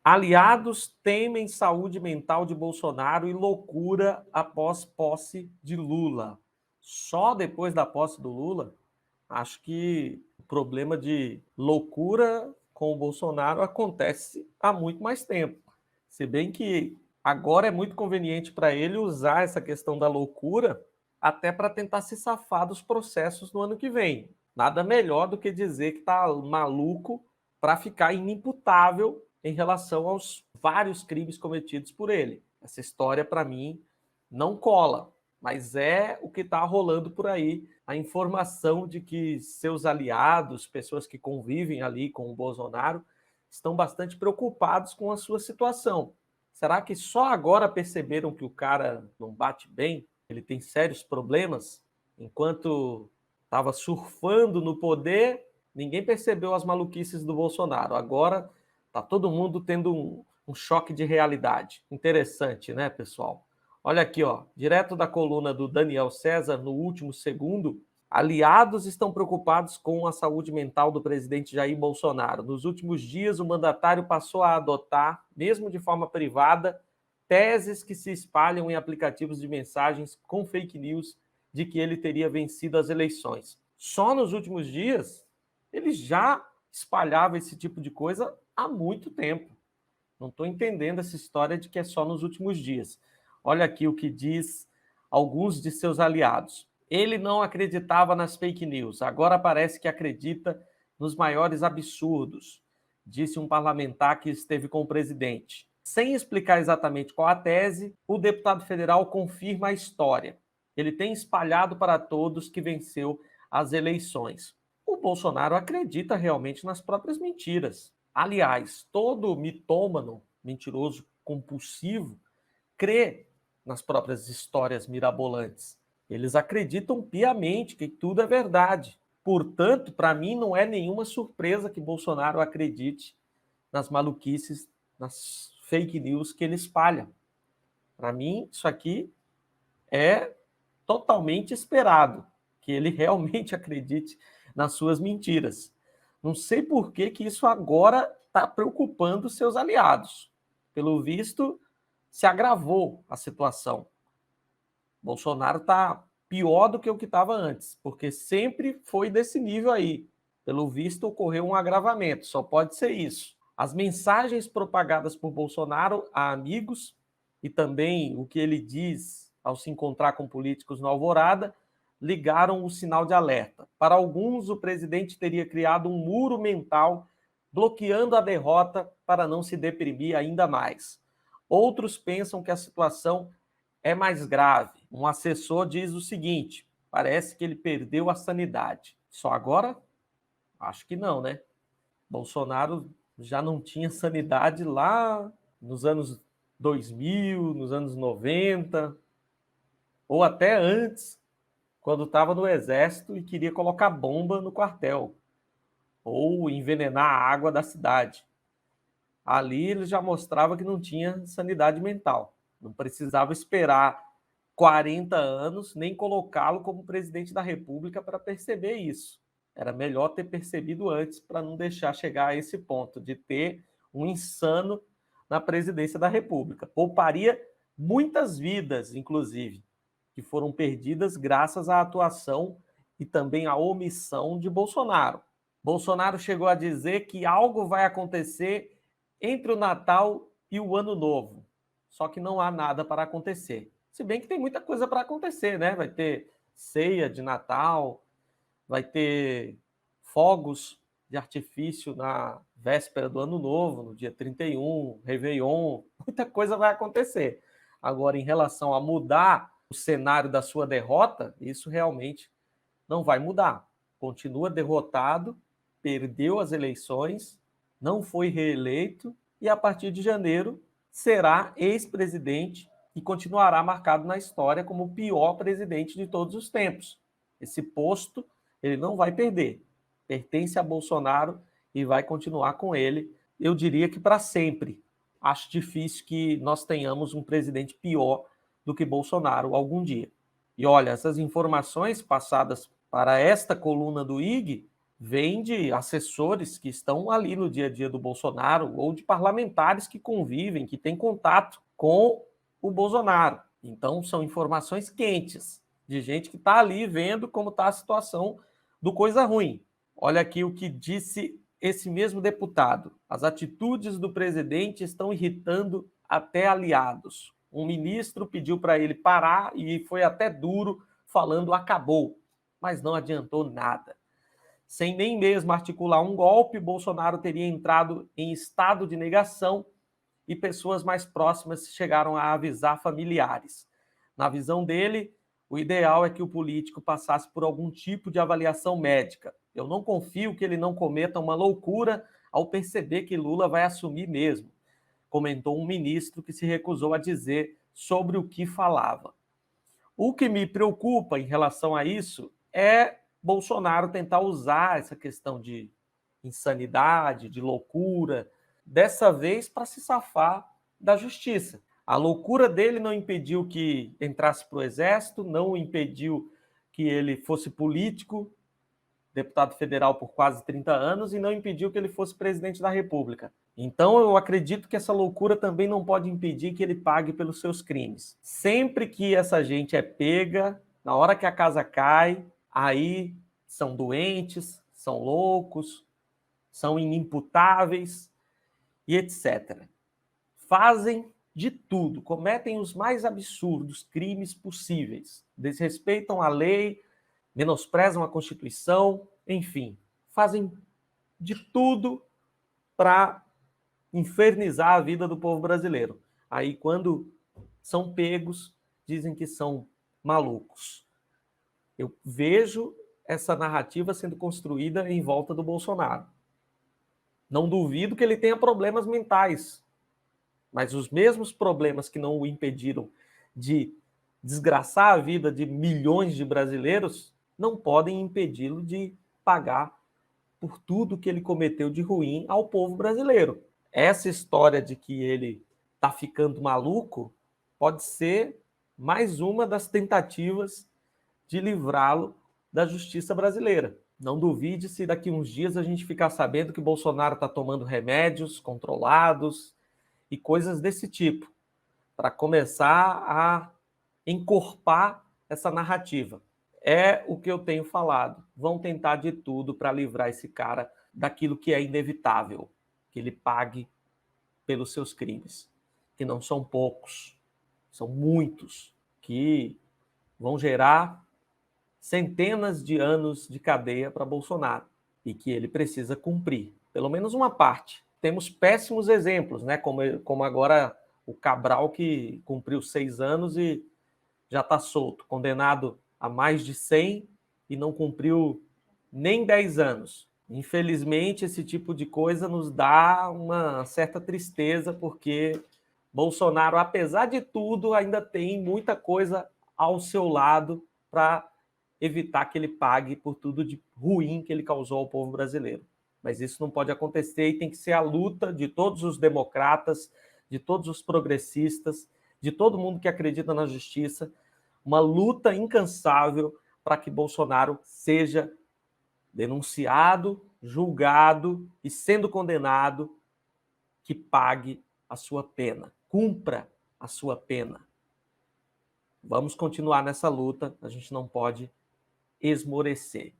Aliados temem saúde mental de Bolsonaro e loucura após posse de Lula. Só depois da posse do Lula, acho que o problema de loucura com o Bolsonaro acontece há muito mais tempo. Se bem que agora é muito conveniente para ele usar essa questão da loucura até para tentar se safar dos processos no ano que vem. Nada melhor do que dizer que está maluco para ficar inimputável em relação aos vários crimes cometidos por ele. Essa história, para mim, não cola, mas é o que está rolando por aí, a informação de que seus aliados, pessoas que convivem ali com o Bolsonaro, estão bastante preocupados com a sua situação. Será que só agora perceberam que o cara não bate bem? Ele tem sérios problemas? Enquanto estava surfando no poder, ninguém percebeu as maluquices do Bolsonaro. Agora está todo mundo tendo um choque de realidade. Interessante, né, pessoal? Olha aqui, ó, direto da coluna do Daniel César, no último segundo, aliados estão preocupados com a saúde mental do presidente Jair Bolsonaro. Nos últimos dias, o mandatário passou a adotar, mesmo de forma privada, teses que se espalham em aplicativos de mensagens com fake news de que ele teria vencido as eleições. Só nos últimos dias, ele já espalhava esse tipo de coisa há muito tempo. Não estou entendendo essa história de que é só nos últimos dias. Olha aqui o que diz alguns de seus aliados. Ele não acreditava nas fake news, agora parece que acredita nos maiores absurdos, disse um parlamentar que esteve com o presidente. Sem explicar exatamente qual a tese, o deputado federal confirma a história. Ele tem espalhado para todos que venceu as eleições. O Bolsonaro acredita realmente nas próprias mentiras. Aliás, todo mitômano, mentiroso compulsivo, crê nas próprias histórias mirabolantes. Eles acreditam piamente que tudo é verdade. Portanto, para mim, não é nenhuma surpresa que Bolsonaro acredite nas maluquices, nas fake news que ele espalha. Para mim, isso aqui é totalmente esperado, que ele realmente acredite nas suas mentiras. Não sei por que isso agora está preocupando seus aliados. Pelo visto, se agravou a situação. Bolsonaro está pior do que o que estava antes, porque sempre foi desse nível aí. Pelo visto, ocorreu um agravamento, só pode ser isso. As mensagens propagadas por Bolsonaro a amigos e também o que ele diz ao se encontrar com políticos no Alvorada ligaram o sinal de alerta. Para alguns, o presidente teria criado um muro mental bloqueando a derrota para não se deprimir ainda mais. Outros pensam que a situação é mais grave. Um assessor diz o seguinte: parece que ele perdeu a sanidade. Só agora? Acho que não, né? Bolsonaro já não tinha sanidade lá nos anos 2000, nos anos 90, ou até antes, quando estava no exército e queria colocar bomba no quartel, ou envenenar a água da cidade. Ali ele já mostrava que não tinha sanidade mental. Não precisava esperar 40 anos, nem colocá-lo como presidente da República para perceber isso. Era melhor ter percebido antes para não deixar chegar a esse ponto de ter um insano na presidência da República. Pouparia muitas vidas, inclusive, que foram perdidas graças à atuação e também à omissão de Bolsonaro. Bolsonaro chegou a dizer que algo vai acontecer entre o Natal e o Ano Novo, só que não há nada para acontecer. Se bem que tem muita coisa para acontecer, né? Vai ter ceia de Natal, vai ter fogos de artifício na véspera do Ano Novo, no dia 31, Réveillon, muita coisa vai acontecer. Agora, em relação a mudar o cenário da sua derrota, isso realmente não vai mudar. Continua derrotado, perdeu as eleições, não foi reeleito e a partir de janeiro será ex-presidente e continuará marcado na história como o pior presidente de todos os tempos. Esse posto ele não vai perder. Pertence a Bolsonaro e vai continuar com ele, eu diria que para sempre. Acho difícil que nós tenhamos um presidente pior do que Bolsonaro algum dia. E olha, essas informações passadas para esta coluna do IG vem de assessores que estão ali no dia a dia do Bolsonaro ou de parlamentares que convivem, que têm contato com o Bolsonaro. Então, são informações quentes, de gente que está ali vendo como está a situação do Coisa Ruim. Olha aqui o que disse esse mesmo deputado. As atitudes do presidente estão irritando até aliados. Um ministro pediu para ele parar e foi até duro, falando acabou, mas não adiantou nada. Sem nem mesmo articular um golpe, Bolsonaro teria entrado em estado de negação e pessoas mais próximas chegaram a avisar familiares. Na visão dele, o ideal é que o político passasse por algum tipo de avaliação médica. Eu não confio que ele não cometa uma loucura ao perceber que Lula vai assumir mesmo, comentou um ministro que se recusou a dizer sobre o que falava. O que me preocupa em relação a isso é Bolsonaro tentar usar essa questão de insanidade, de loucura, dessa vez para se safar da justiça. A loucura dele não impediu que entrasse para o Exército, não impediu que ele fosse político, deputado federal por quase 30 anos, e não impediu que ele fosse presidente da República. Então, eu acredito que essa loucura também não pode impedir que ele pague pelos seus crimes. Sempre que essa gente é pega, na hora que a casa cai, aí são doentes, são loucos, são inimputáveis e etc. Fazem de tudo, cometem os mais absurdos crimes possíveis, desrespeitam a lei, menosprezam a Constituição, enfim, fazem de tudo para infernizar a vida do povo brasileiro. Aí, quando são pegos, dizem que são malucos. Eu vejo essa narrativa sendo construída em volta do Bolsonaro. Não duvido que ele tenha problemas mentais, mas os mesmos problemas que não o impediram de desgraçar a vida de milhões de brasileiros não podem impedi-lo de pagar por tudo que ele cometeu de ruim ao povo brasileiro. Essa história de que ele está ficando maluco pode ser mais uma das tentativas de livrá-lo da justiça brasileira. Não duvide se daqui uns dias a gente ficar sabendo que Bolsonaro está tomando remédios controlados e coisas desse tipo, para começar a encorpar essa narrativa. É o que eu tenho falado. Vão tentar de tudo para livrar esse cara daquilo que é inevitável, que ele pague pelos seus crimes, que não são poucos, são muitos, que vão gerar centenas de anos de cadeia para Bolsonaro e que ele precisa cumprir, pelo menos uma parte. Temos péssimos exemplos, né? Como agora o Cabral, que cumpriu 6 anos e já está solto, condenado a mais de 100 e não cumpriu nem 10 anos. Infelizmente, esse tipo de coisa nos dá uma certa tristeza, porque Bolsonaro, apesar de tudo, ainda tem muita coisa ao seu lado para evitar que ele pague por tudo de ruim que ele causou ao povo brasileiro. Mas isso não pode acontecer e tem que ser a luta de todos os democratas, de todos os progressistas, de todo mundo que acredita na justiça, uma luta incansável para que Bolsonaro seja denunciado, julgado e, sendo condenado, que pague a sua pena, cumpra a sua pena. Vamos continuar nessa luta, a gente não pode esmorecer.